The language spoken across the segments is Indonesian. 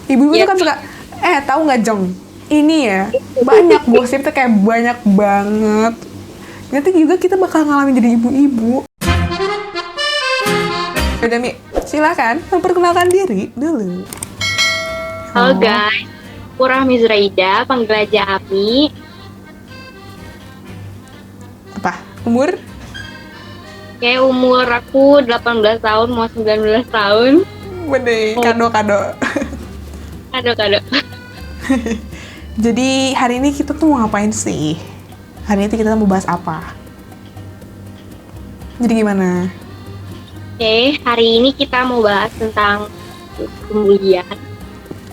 Ibu-ibu Ya, tuh kan suka, tahu nggak Jong? Ini ya, banyak gosip tuh kayak banyak banget. Nanti juga kita bakal ngalamin jadi ibu-ibu. Udah Mi, silakan memperkenalkan diri dulu. halo Oh, guys, aku Rahmi Zuraida, panggil aja Ami. apa? Umur? Kayak umur aku 18 tahun, mau 19 tahun. Bener, Oh, kado-kado. kado-kado. Jadi hari ini kita tuh mau ngapain sih? Hari ini kita mau bahas apa? Jadi gimana? Oke, hari ini kita mau bahas tentang kemuliaan.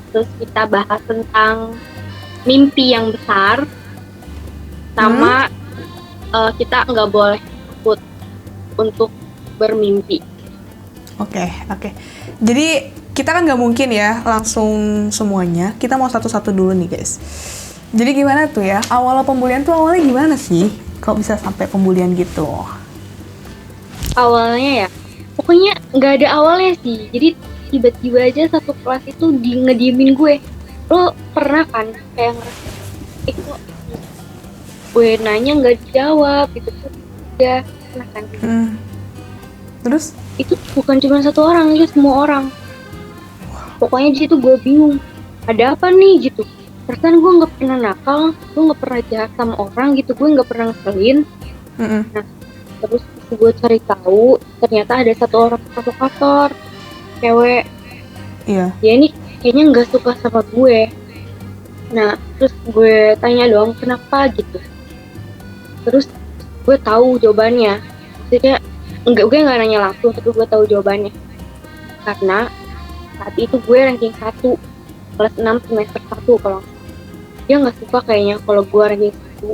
Terus kita bahas tentang mimpi yang besar. Sama kita nggak boleh takut untuk bermimpi. Oke, oke. Jadi kita kan nggak mungkin ya langsung semuanya. Kita mau satu-satu dulu nih guys. Jadi gimana tuh ya? Awal pembulian tuh awalnya gimana sih? Kok bisa sampai pembulian gitu? Awalnya ya, pokoknya nggak ada awalnya sih. Jadi tiba-tiba aja satu kelas itu ngediemin gue. Lo pernah kan kayak ngerasa, kok gue nanya nggak dijawab gitu tuh. Ya, pernah kan? Hmm. Terus? Itu bukan cuma satu orang, itu semua orang. Pokoknya di situ gue bingung. Ada apa nih gitu? Perasaan gue nggak pernah nakal, gue nggak pernah jahat sama orang gitu, gue nggak pernah ngeselin. Mm-mm. Nah, terus gue cari tahu, ternyata ada satu orang provokator, cewek. Iya. Dia ini kayaknya nggak suka sama gue. Nah, terus gue tanya dong, kenapa gitu? Terus gue tahu jawabannya. Maksudnya, gue nggak nanya langsung, tapi gue tahu jawabannya. Karena saat itu gue ranking 1, kelas 6 semester 1 kalau dia nggak suka kayaknya kalau gue ranking 1.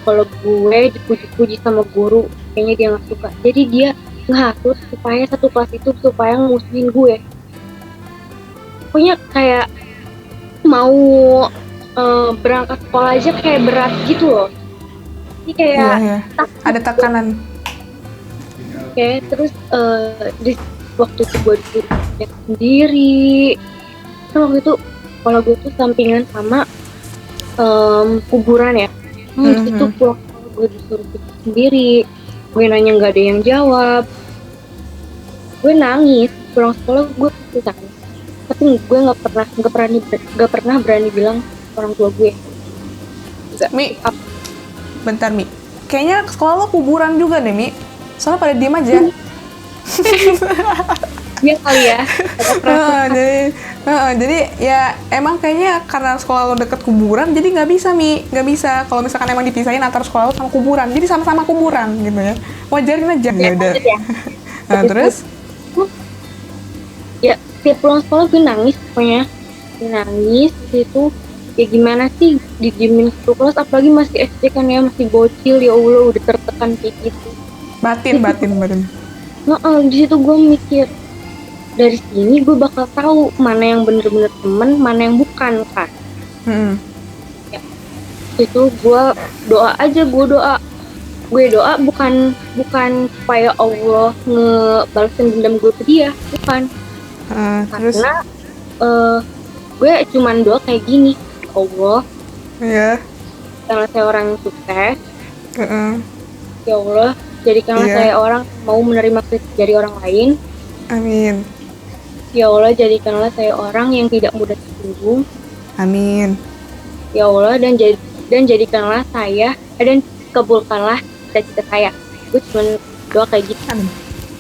Kalau gue dipuji-puji sama guru, kayaknya dia nggak suka. Jadi dia ngehasut supaya satu kelas itu supaya ngusuhin gue. Pokoknya kayak mau berangkat sekolah aja kayak berat gitu loh. Ini kayak Iya, iya. Ada tekanan. kayak terus di waktu itu gue disuruh cek sendiri. Kan waktu itu kalau gue tuh sampingan sama kuburan ya. Di situ pulang gue disuruh cek sendiri. Gue nanya nggak ada yang jawab. Gue nangis pulang sekolah gue nangis. Tapi gue nggak pernah berani bilang orang tua gue. Gak. Mi, bentar Mi. Kayaknya sekolah lo kuburan juga deh Mi. Soalnya pada diem aja. Iya kali ya. Jadi ya emang kayaknya karena sekolah lo deket kuburan jadi nggak bisa Mi, nggak bisa kalau misalkan emang dipisahin antara sekolah lo sama kuburan, jadi sama-sama kuburan gitu ya, wajarin aja ya udah. Nah terus Ya tiap pulang sekolah gue nangis pokoknya. Gue nangis itu ya gimana sih didiemin satu kelas, apalagi masih SD kan ya, masih bocil, ya Allah udah tertekan kayak gitu. batin. Nah, di situ gue mikir dari sini gue bakal tahu mana yang bener-bener temen, mana yang bukan kan. Ya, itu gue doa aja, gue doa bukan supaya Allah ngebalesin dendam gue ke dia, bukan. Terus Karena gue cuman doa kayak gini, Allah ya karena saya orang yang sukses, uh, ya Allah jadikanlah Iya. saya orang mau menerima kritik dari orang lain. amin Ya Allah jadikanlah saya orang yang tidak mudah tersinggung. amin Ya Allah dan jadikanlah saya dan kabulkanlah cita-cita saya. Gue cuma doa kayak gitu. amin.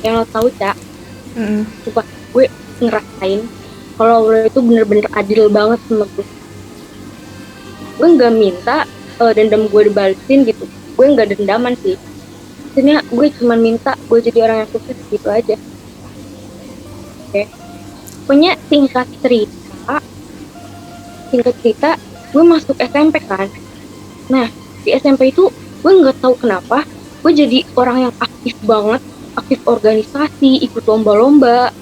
Yang lo tahu Cak, Mm-mm. sumpah gue ngerasain kalau Allah itu bener-bener adil banget sama gue. Gue nggak minta dendam gue dibalesin gitu. Gue nggak dendaman sih. Maksudnya gue cuma minta gue jadi orang yang sukses gitu aja. Oke. Pokoknya singkat cerita gue masuk SMP kan. Nah di SMP itu gue nggak tahu kenapa gue jadi orang yang aktif banget, aktif organisasi, ikut lomba-lomba.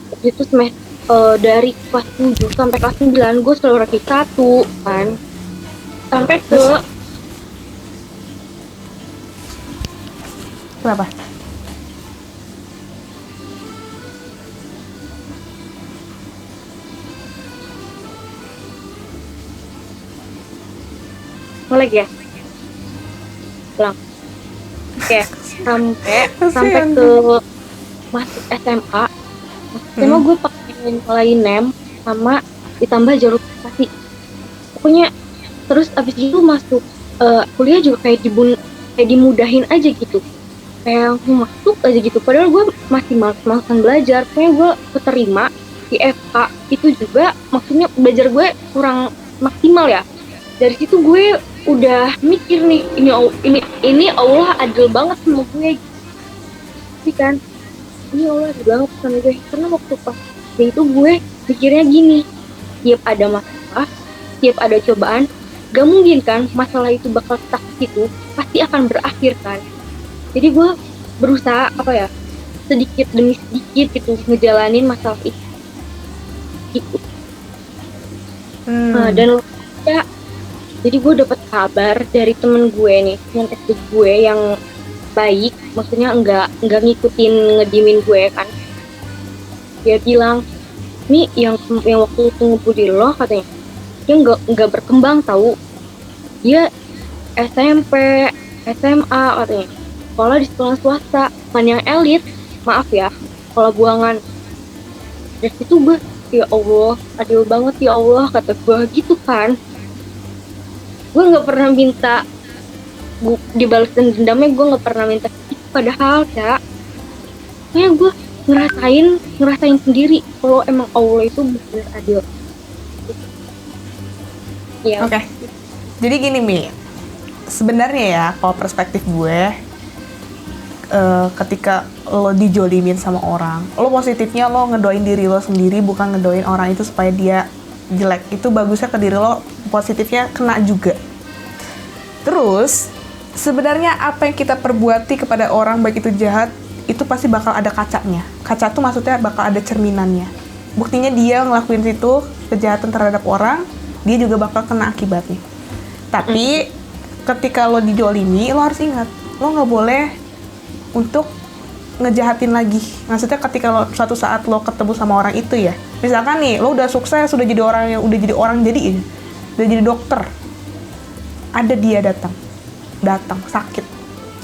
Waktu itu dari kelas 7 sampai kelas 9 gue selalu ranking 1 kan, sampai ke Kenapa? ngelag ya, ulang. Oke, sampai ke masuk SMA. SMA gue pakai nilai NEM sama ditambah jalur prestasi. Pokoknya terus abis itu masuk kuliah juga kayak dimudahin aja gitu. Kayak langsung masuk aja gitu. Padahal gue masih males-malesan belajar. Pokoknya gue keterima di FK itu juga, maksudnya belajar gue kurang maksimal ya. Dari situ gue udah mikir nih, ini Allah adil banget sama gue. Tapi kan ini Allah adil banget sama gue, karena waktu pas itu gue mikirnya gini, tiap ada masalah, tiap ada cobaan, gak mungkin kan masalah itu bakal stuck gitu, pasti akan berakhir kan. Jadi gue berusaha sedikit demi sedikit gitu ngejalanin masalah itu gitu. Dan ya, jadi gue dapat kabar dari temen gue nih, temen SD gue yang baik, maksudnya enggak ngikutin ngedimin gue kan. Dia bilang, nih yang waktu itu ngebully lo katanya, dia enggak berkembang tahu. Dia SMP, SMA katanya, sekolah di sekolah swasta, kan yang elit, maaf ya, sekolah buangan. Dari situ gue, ya Allah, adil banget ya Allah, kata gue gitu kan. Gue nggak pernah minta dibalesin dendamnya, gue nggak pernah minta itu, padahal ya kayak gue ngerasain sendiri kalau emang Allah itu benar adil ya. Oke. Jadi gini Mi, sebenarnya ya kalau perspektif gue, ketika lo dijolimin sama orang, lo positifnya lo ngedoain diri lo sendiri, bukan ngedoain orang itu supaya dia jelek. Itu bagusnya ke diri lo, positifnya kena juga. Terus sebenarnya apa yang kita perbuati kepada orang, baik itu jahat, itu pasti bakal ada kacanya. Kaca tuh maksudnya bakal ada cerminannya. Buktinya dia ngelakuin itu kejahatan terhadap orang, dia juga bakal kena akibatnya. Tapi ketika lo dijolimi, lo harus ingat, lo nggak boleh untuk ngejahatin lagi. Maksudnya ketika lo suatu saat lo ketemu sama orang itu ya, misalkan nih lo udah sukses, udah jadi orang jadi dokter, ada dia datang sakit,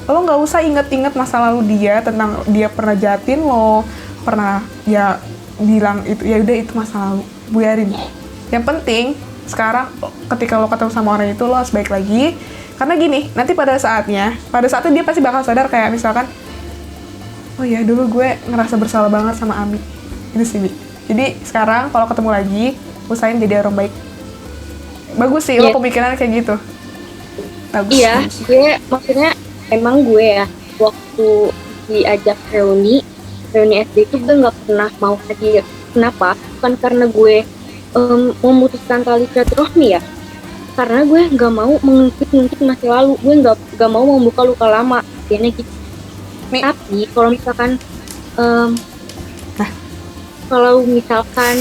lo nggak usah inget masa lalu dia, tentang dia pernah jahatin lo, pernah ya bilang itu, ya udah itu masa lalu, biarin. Yang penting sekarang ketika lo ketemu sama orang itu, lo harus baik lagi. Karena gini, nanti pada saatnya dia pasti bakal sadar, kayak misalkan, oh ya dulu gue ngerasa bersalah banget sama Ami. Itu sih, Bi. Jadi sekarang kalau ketemu lagi, usahain jadi orang baik. Bagus sih, lo pemikirannya kayak gitu. Bagus. Iya, gue maksudnya emang gue ya, waktu diajak reuni SD itu gue nggak pernah mau hadir. Kenapa? Bukan karena gue memutuskan tali silaturahmi ya, karena gue nggak mau mengungkit masa lalu, gue nggak mau membuka luka lama, kayaknya gitu. Tapi kalau misalkan kalau misalkan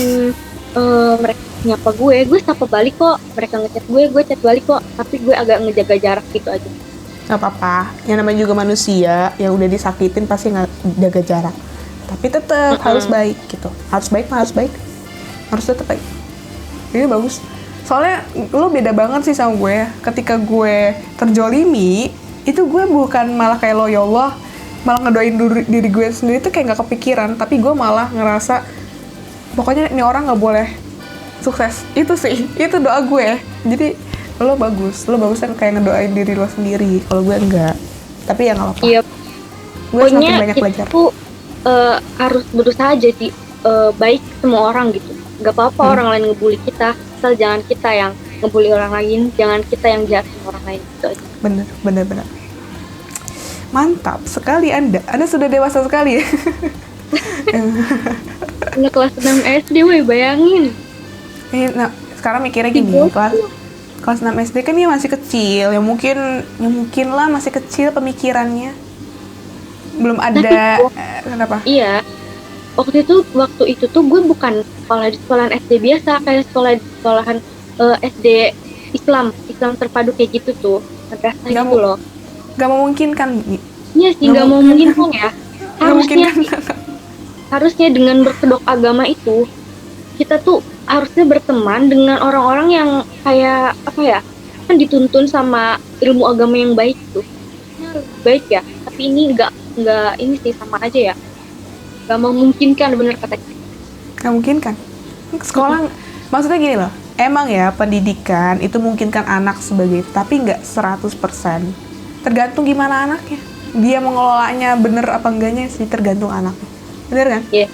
mereka nyapa gue sapa balik kok, mereka ngechat gue chat balik kok, tapi gue agak ngejaga jarak gitu aja. Gak apa-apa, yang namanya juga manusia, yang udah disakitin pasti nggak jaga jarak, tapi tetap harus baik gitu, harus tetap baik. Ini bagus. Soalnya lo beda banget sih sama gue. Ketika gue terjolimi, itu gue bukan malah kayak lo, ya Allah, malah ngedoain diri gue sendiri tuh kayak gak kepikiran. Tapi gue malah ngerasa, pokoknya ini orang gak boleh sukses. Itu sih, itu doa gue. Jadi lo bagusnya kayak ngedoain diri lo sendiri. Kalau gue enggak. Tapi ya gak apa-apa. Iya. Gue semakin banyak belajar. Itu harus berusaha jadi baik semua orang gitu. Gak apa-apa orang lain ngebully kita, asal jangan kita yang ngebully orang lain, jangan kita yang jahat sama orang lain gitu aja. Bener. Mantap sekali Anda sudah dewasa sekali ya. Udah kelas 6 SD weh, bayangin. Nah, sekarang mikirnya gini, kelas 6 SD kan dia masih kecil, ya mungkin lah masih kecil pemikirannya. Belum ada kenapa? Iya. Waktu itu tuh gue bukan sekolah di sekolahan SD biasa, kayak sekolahan SD Islam terpadu kayak gitu tuh. Madrasah gitu loh. Gak memungkinkan. Iya sih, gak memungkinkan ya. Harusnya dengan berkedok agama itu, kita tuh harusnya berteman dengan orang-orang yang kayak kan dituntun sama ilmu agama yang baik tuh. Lebih baik ya, tapi ini nggak ini sih, sama aja ya, nggak memungkinkan, bener kata kita. Nggak mungkin kan? Sekolah, maksudnya gini loh, emang ya pendidikan itu memungkinkan anak sebagai, tapi nggak 100%. Tergantung gimana anaknya. Dia mengelolanya bener apa enggaknya sih, tergantung anaknya. Bener kan? Iya.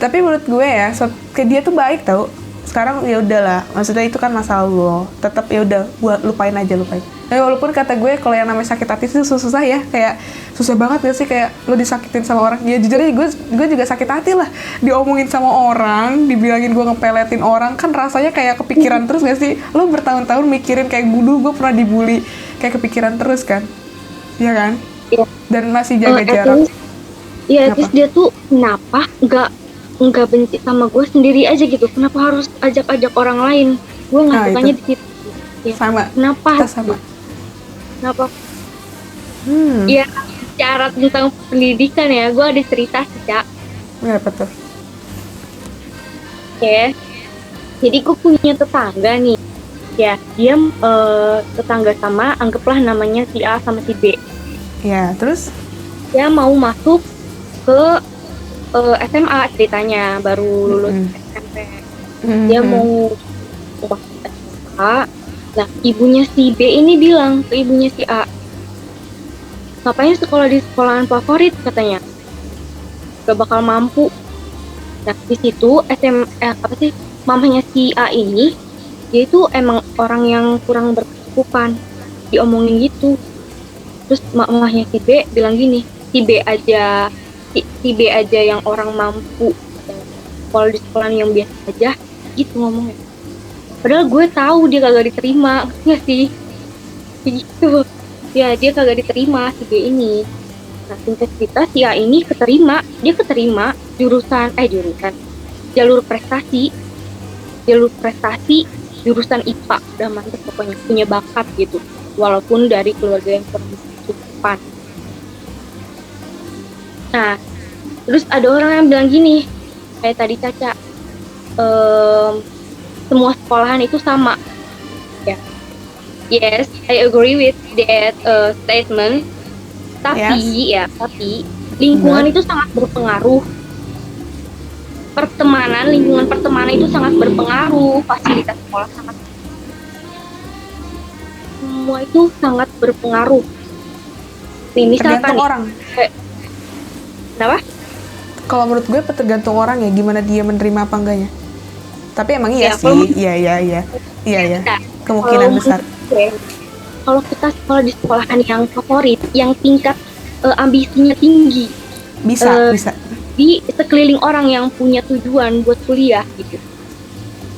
Tapi menurut gue ya, ke dia tuh baik tau. Sekarang ya udahlah, maksudnya itu kan masa lalu. Tetap ya udah, buat lupain aja, lupain. Tapi walaupun kata gue kalau yang namanya sakit hati itu susah ya, kayak susah banget gak sih kayak lo disakitin sama orang. Ya jujur aja gue juga sakit hati lah, diomongin sama orang, dibilangin gue ngepeletin orang, kan rasanya kayak kepikiran terus gak sih? Lo bertahun-tahun mikirin kayak dulu gue pernah dibully, kayak kepikiran terus kan? Iya kan? Iya. Dan masih jaga jarak. Iya, terus dia tuh kenapa nggak benci sama gue sendiri aja gitu? Kenapa harus ajak-ajak orang lain? Gue nggak sukanya di situ. Ya. Sama. Kenapa? Kita sama. Kenapa? Ya, cara tentang pendidikan ya, gue ada cerita sih, Cak. Ya, betul. Oke. Jadi gue punya tetangga nih. Ya, dia tetangga sama, anggaplah namanya si A sama si B. Ya, terus? Dia mau masuk ke SMA ceritanya, baru lulus SMP. Dia mau masuk SMA. Nah, ibunya si B ini bilang ke ibunya si A, ngapain sekolah di sekolahan favorit katanya, gak bakal mampu. Nah, di situ mamanya si A ini, dia itu emang orang yang kurang berkecukupan, diomongin gitu. Terus mamahnya si B bilang gini, si B aja yang orang mampu, kalau di sekolah yang biasa aja gitu ngomongnya. Padahal gue tahu dia kagak diterima, nggak sih? Gitu. Ya, dia kagak diterima si B ini. Nah, singkat cerita si A ini keterima jalur prestasi jurusan IPA. Udah mantep pokoknya, punya bakat gitu, walaupun dari keluarga yang kurang berkecukupan. Nah, terus ada orang yang bilang gini, kayak tadi Caca, semua sekolahan itu sama. Ya, yes, I agree with that statement. Tapi tapi lingkungan itu sangat berpengaruh. Lingkungan pertemanan itu sangat berpengaruh. Fasilitas sekolah semua itu sangat berpengaruh. Tergantung orang. Kenapa? Kalau menurut gue tergantung orang ya, gimana dia menerima apa enggaknya. Tapi emang iya sih, iya. Kemungkinan besar. Kalau kita sekolah di sekolahan yang favorit, yang tingkat ambisinya tinggi, bisa. Di sekeliling orang yang punya tujuan buat kuliah gitu.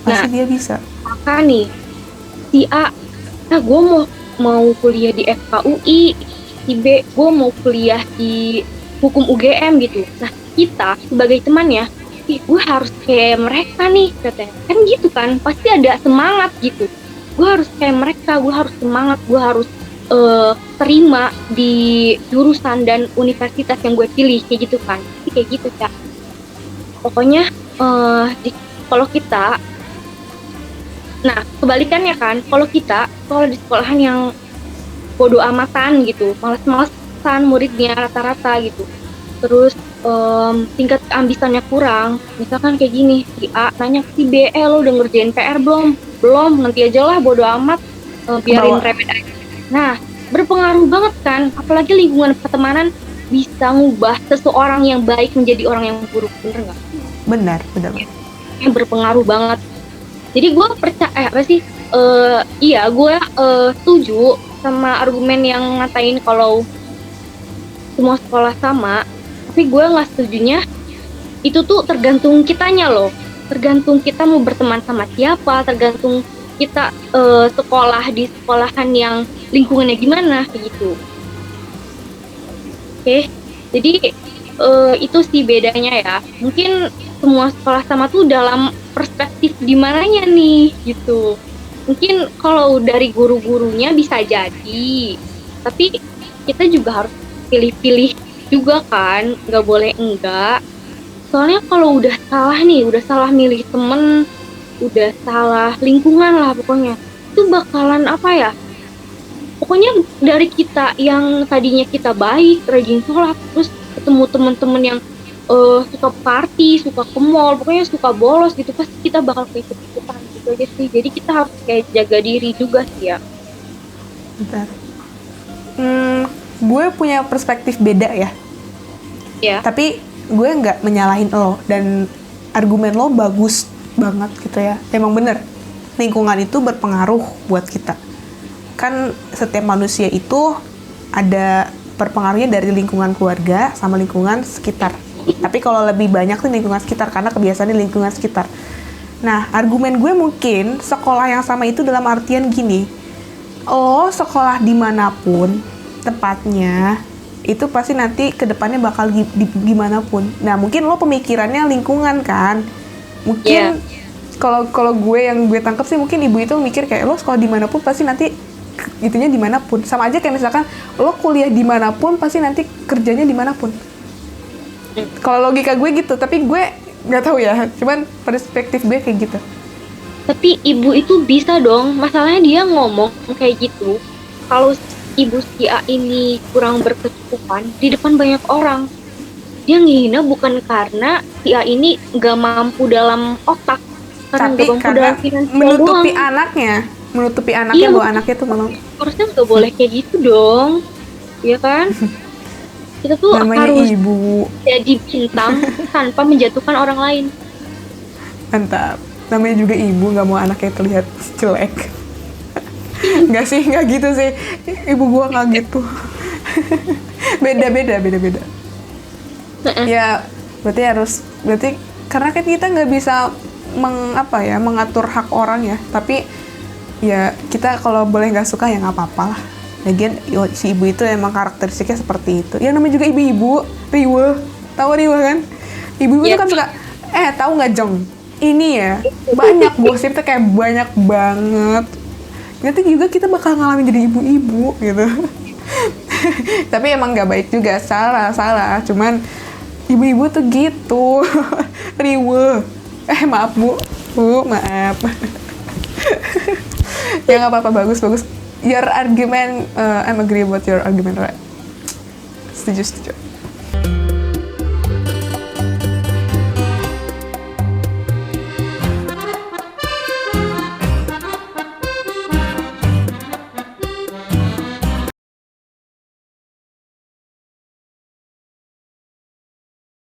Pasti dia bisa. Maka nih, si A, gue mau kuliah di FKUI, si B, gue mau kuliah di hukum UGM gitu. Nah, kita sebagai temannya, gue harus kayak mereka nih katanya. Kan gitu kan, pasti ada semangat gitu. Gue harus kayak mereka, gue harus semangat, gue harus terima di jurusan dan universitas yang gue pilih, kayak gitu kan. Jadi kayak gitu, Cak. Pokoknya kalau kita, nah kebalikannya kan, kalau kita sekolah di sekolahan yang bodo amatan gitu, malas-malasan muridnya rata-rata gitu, terus tingkat keambisannya kurang. Misalkan kayak gini, si A nanya ke si B, lo udah ngerjain PR belum, nanti aja lah, bodo amat, biarin repet aja. Nah, berpengaruh banget kan, apalagi lingkungan pertemanan bisa ngubah seseorang yang baik menjadi orang yang buruk, bener nggak? Benar. Yang berpengaruh banget. Jadi gue percaya gue setuju sama argumen yang ngatain kalau semua sekolah sama, tapi gue nggak setujunya itu tuh tergantung kitanya loh, tergantung kita mau berteman sama siapa, tergantung kita sekolah di sekolahan yang lingkungannya gimana kayak gitu. Oke, jadi itu sih bedanya ya. Mungkin semua sekolah sama tuh dalam perspektif di mananya nih gitu. Mungkin kalau dari guru-gurunya bisa jadi, tapi kita juga harus pilih-pilih juga kan, nggak boleh enggak. Soalnya kalau udah salah milih temen, udah salah lingkungan lah pokoknya, itu bakalan apa ya, pokoknya dari kita yang tadinya kita baik, rajin sholat, terus ketemu teman-teman yang suka party, suka ke mall, pokoknya suka bolos gitu, pasti kita bakal kayak ikut-ikutan gitu aja sih. Jadi kita harus kayak jaga diri juga sih ya. Bentar. Gue punya perspektif beda ya. Ya. Tapi gue nggak menyalahin lo, dan argumen lo bagus banget gitu ya. Emang bener, lingkungan itu berpengaruh buat kita. Kan setiap manusia itu ada berpengaruhnya dari lingkungan keluarga sama lingkungan sekitar. Tapi kalau lebih banyak tuh lingkungan sekitar, karena kebiasaan di lingkungan sekitar. Nah, argumen gue mungkin sekolah yang sama itu dalam artian gini, lo sekolah dimanapun tempatnya, itu pasti nanti kedepannya bakal gimana pun. Nah, mungkin lo pemikirannya lingkungan kan. Mungkin kalau gue yang gue tangkap sih, mungkin ibu itu mikir kayak lo sekolah dimanapun pasti nanti itunya dimanapun. Sama aja kayak misalkan lo kuliah dimanapun pasti nanti kerjanya dimanapun. Kalau logika gue gitu, tapi gue nggak tahu ya. Cuman perspektif gue kayak gitu. Tapi ibu itu bisa dong, masalahnya dia ngomong kayak gitu. Kalau ibu si A ini kurang berkecukupan di depan banyak orang, dia ngehina bukan karena si A ini nggak mampu dalam otak, karena nggak mampu dalam finansial menutupi doang. menutupi anaknya bahwa anaknya tuh memang harusnya nggak boleh kayak gitu dong, ya kan? Kita tuh namanya harus ibu. jadi bintang tanpa menjatuhkan orang lain. Mantap. Namanya juga ibu, nggak mau anaknya terlihat jelek. Nggak sih, nggak gitu sih. Ibu gua nggak gitu. beda. Ya, berarti karena kan kita nggak bisa mengatur hak orang ya. Tapi ya kita kalau boleh nggak suka ya nggak apa-apa lah. Lagian si ibu itu emang karakteristiknya seperti itu. Ya namanya juga ibu-ibu, riweh. Tahu riweh kan? Ibu-ibu tuh kan suka, tahu nggak Jong? Ini ya, banyak gosip tuh kayak banyak banget. Nanti juga kita bakal ngalamin jadi ibu-ibu gitu. Tapi emang nggak baik juga, salah. Cuman ibu-ibu tuh gitu, riweh. Maaf bu, maaf. Ya nggak apa-apa, bagus. Your argument, I'm agree about your argument, right? Setuju.